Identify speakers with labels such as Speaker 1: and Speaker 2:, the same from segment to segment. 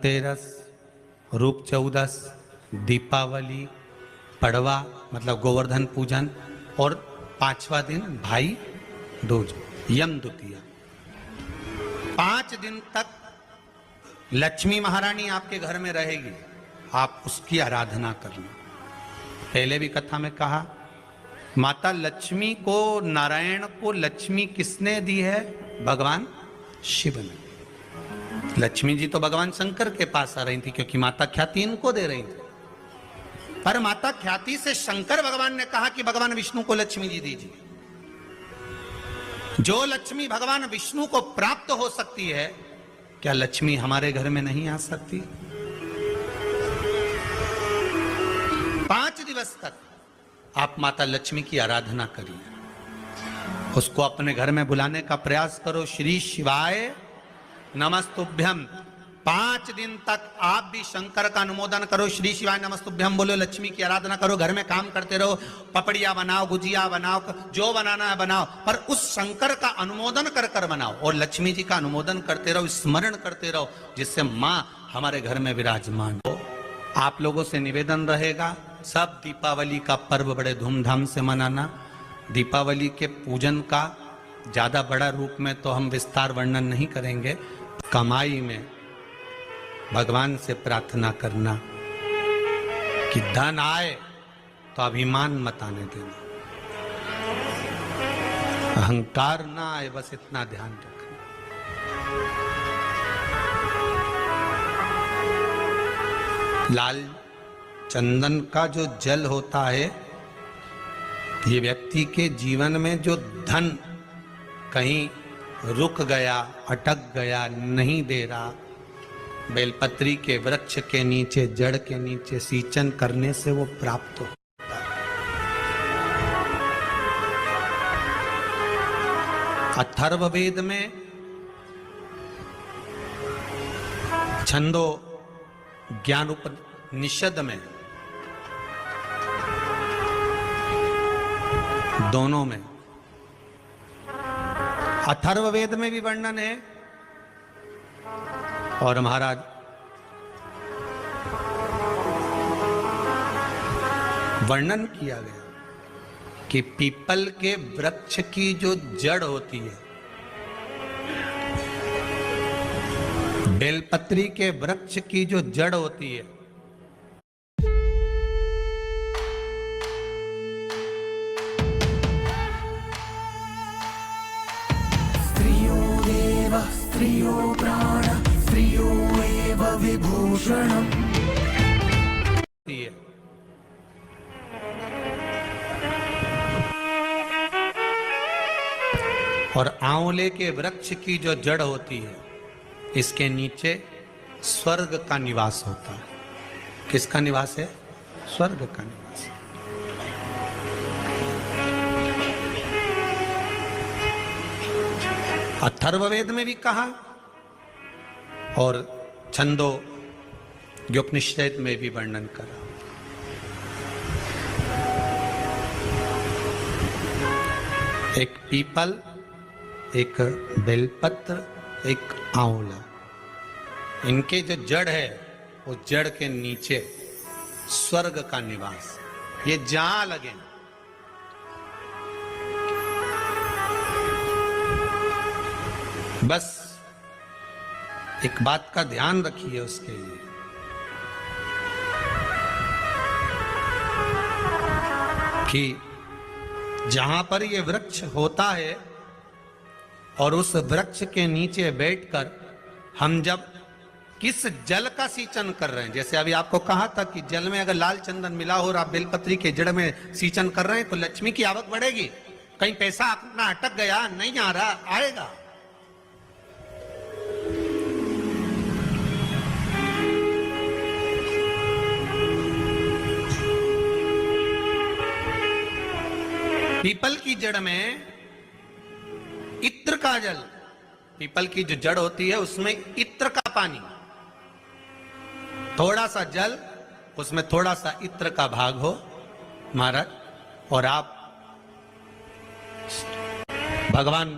Speaker 1: धनतेरस, रूप चौदस, दीपावली, पड़वा मतलब गोवर्धन पूजन, और 5वां दिन भाई दूज, यम द्वितीया। 5 दिन तक लक्ष्मी महारानी आपके घर में रहेगी, आप उसकी आराधना करना। पहले भी कथा में कहा, माता लक्ष्मी को, नारायण को लक्ष्मी किसने दी है? भगवान शिव ने। लक्ष्मी जी तो भगवान शंकर के पास आ रही थी, क्योंकि माता ख्याति इनको दे रही थी। पर माता ख्याति से शंकर भगवान ने कहा कि भगवान विष्णु को लक्ष्मी जी दीजिए। जो लक्ष्मी भगवान विष्णु को प्राप्त हो सकती है, क्या लक्ष्मी हमारे घर में नहीं आ सकती? 5 दिवस तक आप माता लक्ष्मी की आराधना करिए, उसको अपने घर में बुलाने का प्रयास करो। श्री शिवाय नमस्तुभ्यम। 5 दिन तक आप भी शंकर का अनुमोदन करो, श्री शिवाय नमस्तुभ्यम बोलो, लक्ष्मी की आराधना करो, घर में काम करते रहो, पपड़िया बनाओ, गुजिया बनाओ, जो बनाना है बनाओ, पर उस शंकर का अनुमोदन कर कर बनाओ, और लक्ष्मी जी का अनुमोदन करते रहो, स्मरण करते रहो, जिससे माँ हमारे घर में विराजमान हो। आप लोगों से निवेदन रहेगा, सब दीपावली का पर्व बड़े धूमधाम से मनाना। दीपावली के पूजन का ज्यादा बड़ा रूप में तो हम विस्तार वर्णन नहीं करेंगे। कमाई में भगवान से प्रार्थना करना कि धन आए तो अभिमान मत आने देना, अहंकार ना आए, बस इतना ध्यान रखना। लाल चंदन का जो जल होता है, ये व्यक्ति के जीवन में जो धन कहीं रुक गया, अटक गया, नहीं दे रहा, बेलपत्री के वृक्ष के नीचे, जड़ के नीचे सिंचन करने से वो प्राप्त होता है। अथर्ववेद में छंदो ज्ञान उपनिषद में, दोनों में, अथर्ववेद में भी वर्णन है और महाराज वर्णन किया गया कि पीपल के वृक्ष की जो जड़ होती है, बेलपत्री के वृक्ष की जो जड़ होती है,
Speaker 2: स्त्रियो प्राण स्त्रियो एव विभूषणम्।
Speaker 1: और आंवले के वृक्ष की जो जड़ होती है, इसके नीचे स्वर्ग का निवास होता है। किसका निवास है? स्वर्ग का निवास। अथर्ववेद में भी कहा और छंदो उपनिषद में भी वर्णन करा। एक पीपल, एक बेलपत्र, एक आंवला, इनके जो जड़ है, वो जड़ के नीचे स्वर्ग का निवास। ये जहां लगे, बस एक बात का ध्यान रखिए उसके लिए, कि जहां पर ये वृक्ष होता है और उस वृक्ष के नीचे बैठकर हम जब किस जल का सिंचन कर रहे हैं, जैसे अभी आपको कहा था कि जल में अगर लाल चंदन मिला हो और आप बेलपत्री के जड़ में सिंचन कर रहे हैं तो लक्ष्मी की आवक बढ़ेगी। कहीं पैसा अपना अटक गया, नहीं आ रहा, आएगा। पीपल की जड़ में इत्र का जल, पीपल की जो जड़ होती है उसमें इत्र का पानी, थोड़ा सा जल, उसमें थोड़ा सा इत्र का भाग हो महाराज, और आप भगवान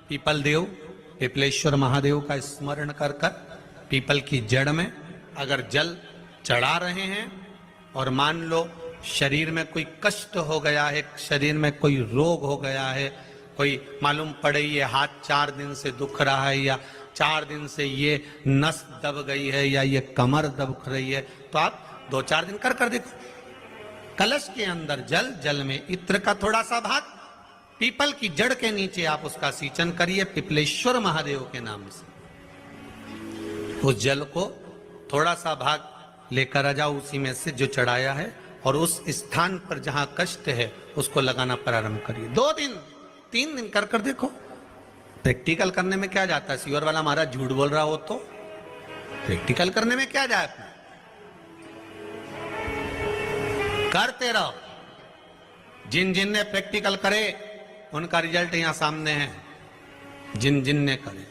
Speaker 1: पीपल देव, पिपलेश्वर महादेव का स्मरण कर कर पीपल की जड़ में अगर जल चढ़ा रहे हैं और मान लो शरीर में कोई कष्ट हो गया है, शरीर में कोई रोग हो गया है, कोई मालूम पड़े ये हाथ 4 दिन से दुख रहा है, या 4 दिन से ये नस दब गई है, या ये कमर दब रही है, तो आप 2-4 दिन कर देखो। कलश के अंदर जल, जल में इत्र का थोड़ा सा भाग, पीपल की जड़ के नीचे आप उसका सींचन करिए पिपलेश्वर महादेव के नाम से। उस जल को थोड़ा सा भाग लेकर आ जाओ उसी में से जो चढ़ाया है, और उस स्थान पर जहां कष्ट है उसको लगाना प्रारंभ करिए। 2 दिन 3 दिन कर देखो। प्रैक्टिकल करने में क्या जाता है? सीवर वाला हमारा झूठ बोल रहा हो तो प्रैक्टिकल करने में क्या जाए, अपना करते रहो। जिन जिन ने प्रैक्टिकल करे उनका रिजल्ट यहां सामने है, जिन जिन ने करे।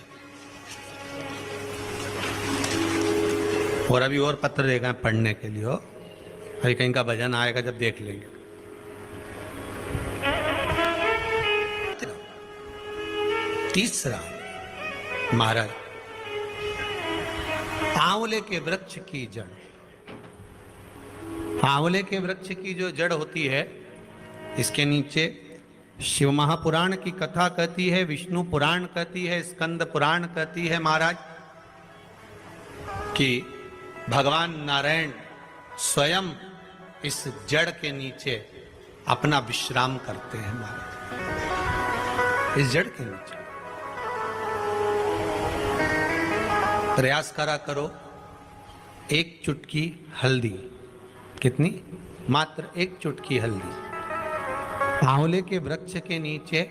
Speaker 1: और अभी और पत्र देगा पढ़ने के लिए, हो अभी कहीं का भजन आएगा जब देख लेंगे। तीसरा, महाराज आंवले के वृक्ष की जड़। आंवले के वृक्ष की जो जड़ होती है, इसके नीचे शिव महापुराण की कथा कहती है, विष्णु पुराण कहती है, स्कंद पुराण कहती है महाराज कि भगवान नारायण स्वयं इस जड़ के नीचे अपना विश्राम करते हैं महाराज, इस जड़ के नीचे। प्रयास करा करो, 1 चुटकी हल्दी, कितनी? मात्र 1 चुटकी हल्दी, आंवले के वृक्ष के नीचे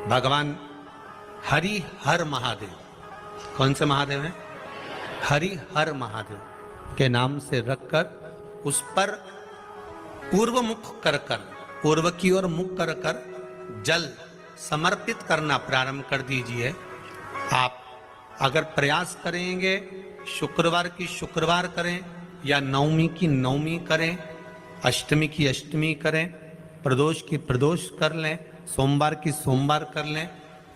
Speaker 1: भगवान हरि हर महादेव, कौन से महादेव हैं? हरि हर महादेव के नाम से रखकर उस पर पूर्व मुख कर कर, पूर्व की ओर मुख कर कर जल समर्पित करना प्रारंभ कर दीजिए। आप अगर प्रयास करेंगे, शुक्रवार की शुक्रवार करें, या नवमी की नवमी करें, अष्टमी की अष्टमी करें, प्रदोष की प्रदोष कर लें, सोमवार की सोमवार कर लें,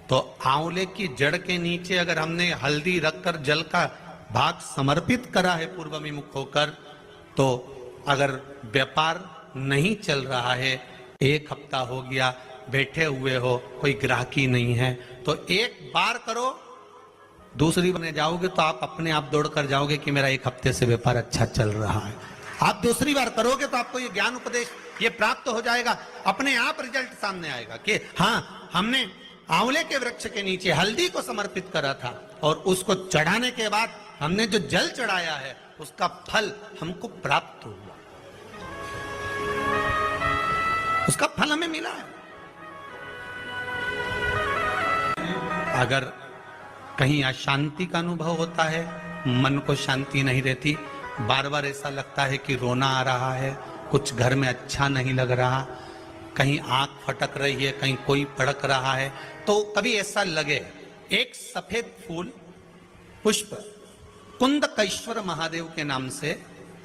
Speaker 1: तो आंवले की जड़ के नीचे अगर हमने हल्दी रखकर जल का भाग समर्पित करा है पूर्वभिमुख होकर, तो अगर व्यापार नहीं चल रहा है, 1 हफ्ता हो गया, बैठे हुए हो, कोई ग्राहकी नहीं है, तो 1 बार करो, दूसरी बार जाओगे तो आप अपने आप दौड़ कर जाओगे कि मेरा 1 हफ्ते से व्यापार अच्छा चल रहा है। आप दूसरी बार करोगे तो आपको ये ज्ञान उपदेश ये प्राप्त हो जाएगा, अपने आप रिजल्ट सामने आएगा कि हाँ, हमने आंवले के वृक्ष के नीचे हल्दी को समर्पित करा था, और उसको चढ़ाने के बाद हमने जो जल चढ़ाया है उसका फल हमको प्राप्त हुआ, उसका फल हमें मिला है। अगर कहीं अशांति का अनुभव होता है, मन को शांति नहीं रहती, बार बार ऐसा लगता है कि रोना आ रहा है, कुछ घर में अच्छा नहीं लग रहा, कहीं आंख फटक रही है, कहीं कोई पड़क रहा है, तो कभी ऐसा लगे, एक सफेद फूल पुष्प कुंदकेश्वर महादेव के नाम से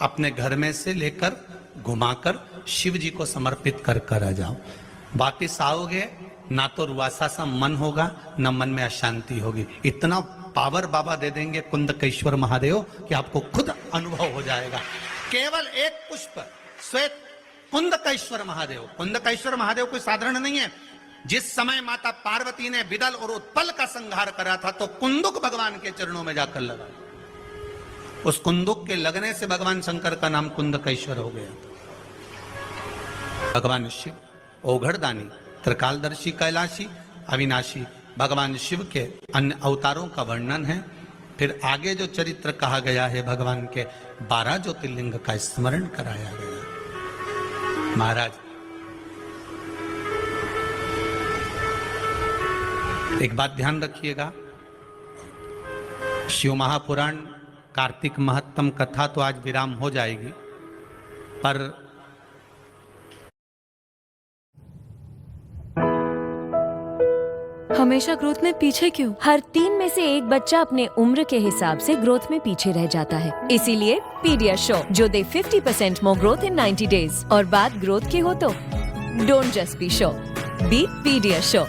Speaker 1: अपने घर में से लेकर घुमाकर शिव जी को समर्पित कर कर आ जाओ। वापिस आओगे ना तो रुआसा सा मन होगा, ना मन में अशांति होगी। इतना पावर बाबा दे देंगे कुंदकेश्वर महादेव कि आपको खुद अनुभव हो जाएगा। केवल 1 पुष्प श्वेत कुंदकेश्वर महादेव। कुंदकेश्वर महादेव कोई साधारण नहीं है। जिस समय माता पार्वती ने विदल और उत्पल का संहार करा था, तो कुंदुक भगवान के चरणों में जाकर लगा, उस कुंदुक के लगने से भगवान शंकर का नाम कुंदकेश्वर हो गया। भगवान शिव ओघड़दानी, त्रिकालदर्शी, कैलाशी, अविनाशी भगवान शिव के अन्य अवतारों का वर्णन है। फिर आगे जो चरित्र कहा गया है, भगवान के 12 ज्योतिर्लिंग का स्मरण कराया गया। महाराज एक बात ध्यान रखिएगा, शिव महापुराण कार्तिक महत्तम कथा तो आज विराम हो जाएगी, पर
Speaker 3: हमेशा ग्रोथ में पीछे क्यों?
Speaker 4: हर 3 में से 1 बच्चा अपने उम्र के हिसाब से ग्रोथ में पीछे रह जाता है। इसीलिए पीडियाश्योर, जो दे 50% मोर ग्रोथ इन 90 डेज। और बात ग्रोथ की हो तो don't just be sure, be PediaSure.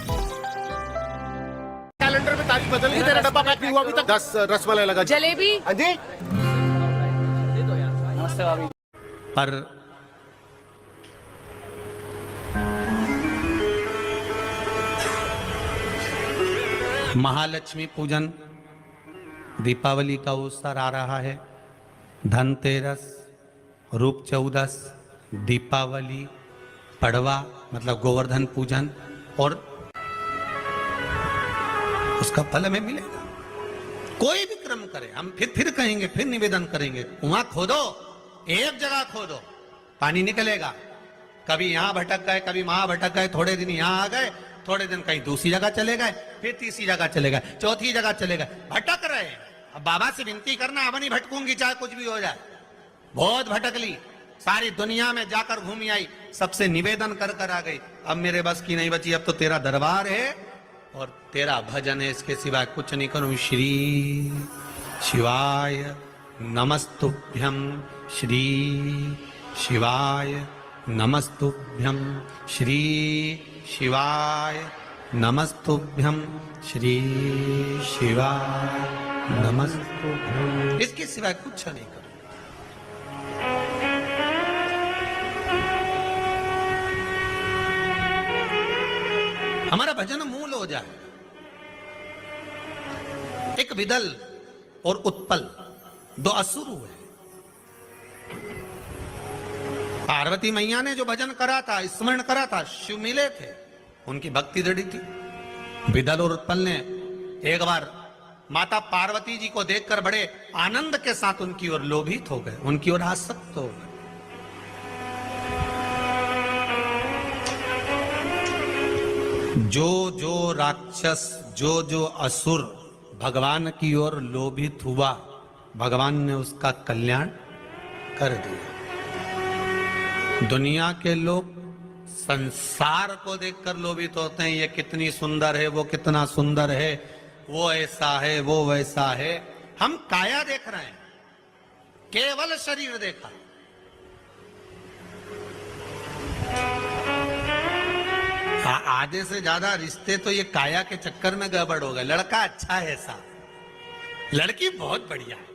Speaker 5: Calendar में तारीख बदल गई, तेरा डब्बा पैक नहीं हुआ अभी तक। 10 रसमलाई लगा।
Speaker 4: जलेबी।
Speaker 5: हाँ जी। सेवा भी।
Speaker 1: पर महालक्ष्मी पूजन, दीपावली का अवसर आ रहा है, धनतेरस, रूप चौदस, दीपावली, पड़वा मतलब गोवर्धन पूजन, और उसका फल हमें मिलेगा। कोई भी क्रम करे, हम फिर कहेंगे, फिर निवेदन करेंगे, कुआं खोदो, एक जगह खोदो, पानी निकलेगा। कभी यहां भटक गए, कभी वहां भटक गए, थोड़े दिन यहां आ गए, थोड़े दिन कहीं दूसरी जगह चले गए, फिर तीसरी जगह चले गए, चौथी जगह चले गए, भटक रहे हैं। अब बाबा से विनती करना, अब नहीं भटकूंगी चाहे कुछ भी हो जाए। बहुत भटक ली, सारी दुनिया में जाकर घूमी आई, सबसे निवेदन कर कर आ गई, अब मेरे बस की नहीं बची, अब तो तेरा दरबार है और तेरा भजन है, इसके सिवाय कुछ नहीं करूं। श्री शिवाय नमस्तुभ्यं, श्री शिवाय नमस्तुभ्यं, श्री शिवाय नमस्तुभ्यं, श्री शिवाय नमस्तुभ्यं, इसके सिवाय कुछ नहीं करूं। हमारा भजन मूल हो जाए। एक विदल और उत्पल दो असुर हुए। पार्वती मैया ने जो भजन करा था, स्मरण करा था, शिव मिले थे, उनकी भक्ति दृढ़ी थी। विदल और उत्पल ने एक बार माता पार्वती जी को देखकर बड़े आनंद के साथ उनकी ओर लोभित हो गए, उनकी ओर आसक्त हो गए। जो जो राक्षस, जो जो असुर भगवान की ओर लोभित हुआ, भगवान ने उसका कल्याण कर दिया। दुनिया के लोग संसार को देखकर लोभित होते हैं, ये कितनी सुंदर है, वो कितना सुंदर है, वो ऐसा है, वो वैसा है। हम काया देख रहे हैं, केवल शरीर देखा। आधे से ज्यादा रिश्ते तो ये काया के चक्कर में गड़बड़ हो गए। लड़का अच्छा है ऐसा, लड़की बहुत बढ़िया है,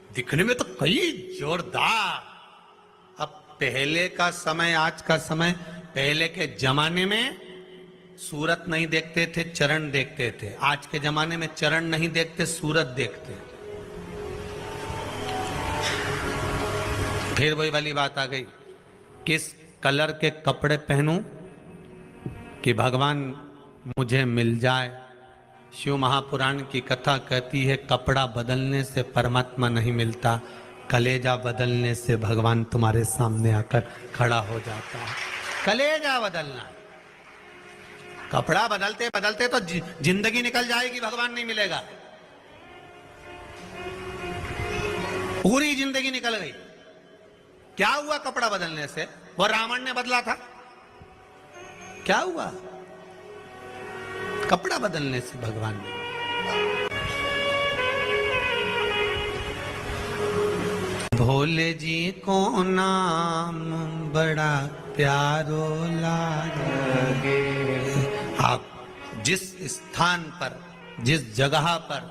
Speaker 1: दिखने में तो कई जोरदार। अब पहले का समय, आज का समय, पहले के जमाने में सूरत नहीं देखते थे, चरण देखते थे। आज के जमाने में चरण नहीं देखते, सूरत देखते। फिर वही वाली बात आ गई, किस कलर के कपड़े पहनूं कि भगवान मुझे मिल जाए। शिव महापुराण की कथा कहती है, कपड़ा बदलने से परमात्मा नहीं मिलता, कलेजा बदलने से भगवान तुम्हारे सामने आकर खड़ा हो जाता है। कलेजा बदलना, कपड़ा बदलते बदलते तो जिंदगी निकल जाएगी, भगवान नहीं मिलेगा। पूरी जिंदगी निकल गई। क्या हुआ कपड़ा बदलने से? वो रावण ने बदला था, क्या हुआ? कपड़ा बदलने से भगवान ने। भोले जी को नाम बड़ा प्यारो लागे। आप जिस स्थान पर, जिस जगह पर,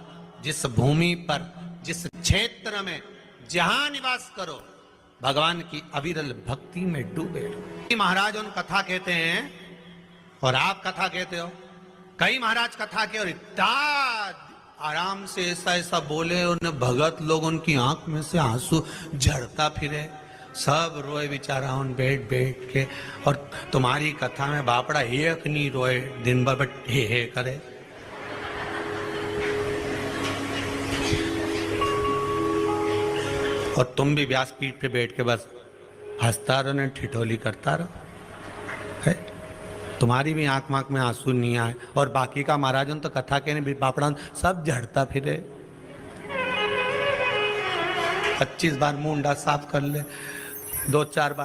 Speaker 1: जिस भूमि पर, जिस क्षेत्र में जहां निवास करो, भगवान की अविरल भक्ति में डूबे रहो। महाराज उन कथा कहते हैं और आप कथा कहते हो। कई महाराज कथा के और इतना आराम से ऐसा ऐसा बोले, उन्हें भगत लोग उनकी आंख में से आंसू झड़ता फिरे, सब रोए बेचारा उन बैठ बैठ के। और तुम्हारी कथा में बापड़ा एक नहीं रोए दिन भर, बट हे करे। और तुम भी व्यासपीठ पे बैठ के बस हंसता रहो, ने ठिठोली करता रहो। है तुम्हारी भी आंख मांख में आंसू नहीं आए, और बाकी का महाराजन तो कथा के ने बापड़ा सब झड़ता फिरे। 25 बार मुंडा साफ कर ले, 2-4 बार